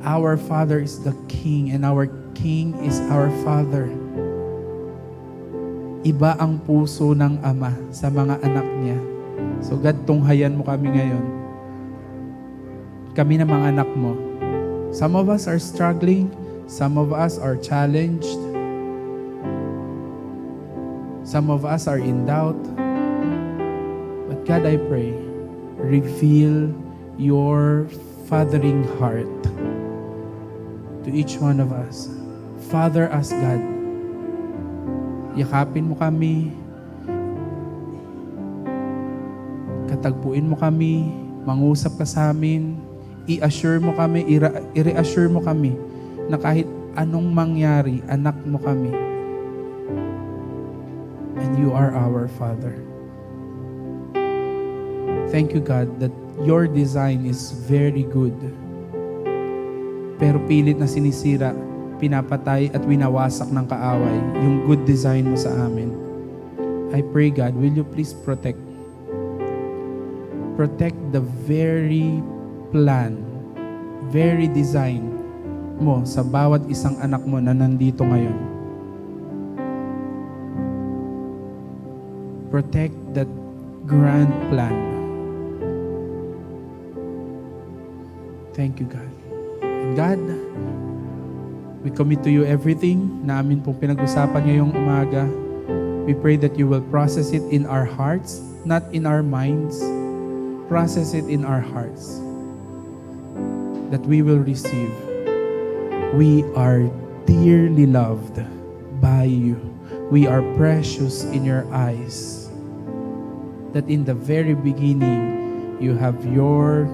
[SPEAKER 1] Our Father is the King, and our King is our Father. Iba ang puso ng Ama sa mga anak niya. So God, tunghayan mo kami ngayon. Kami na mga anak mo. Some of us are struggling. Some of us are challenged. Some of us are in doubt. But God, I pray, reveal your fathering heart to each one of us. Father us, God. Yakapin mo kami. Katagpuin mo kami. Mangusap ka sa amin. I-assure mo kami, i-reassure mo kami na kahit anong mangyari, anak mo kami. And you are our Father. Thank you, God, that your design is very good. Pero pilit na sinisira, pinapatay at winawasak ng kaaway yung good design mo sa amin. I pray, God, will you please protect the very plan, very design mo sa bawat isang anak mo na nandito ngayon. Protect that grand plan. Thank you, God. And God, we commit to you everything na amin pong pinag-usapan ngayong umaga. We pray that you will process it in our hearts, not in our minds. Process it in our hearts. That we will receive. We are dearly loved by you. We are precious in your eyes. That in the very beginning, you have your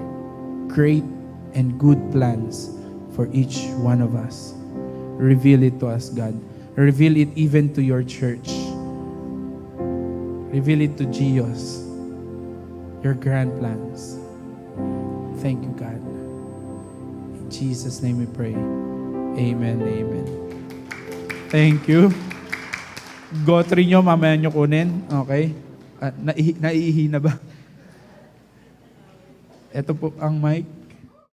[SPEAKER 1] great and good plans for each one of us. Reveal it to us, God. Reveal it even to your church. Reveal it to Gios, your grand plans. Thank you, God. In Jesus' name we pray. Amen, amen. Thank you. Gotri nyo, mamaya nyo kunin. Okay? Naiihi na ba? Ito po ang mic.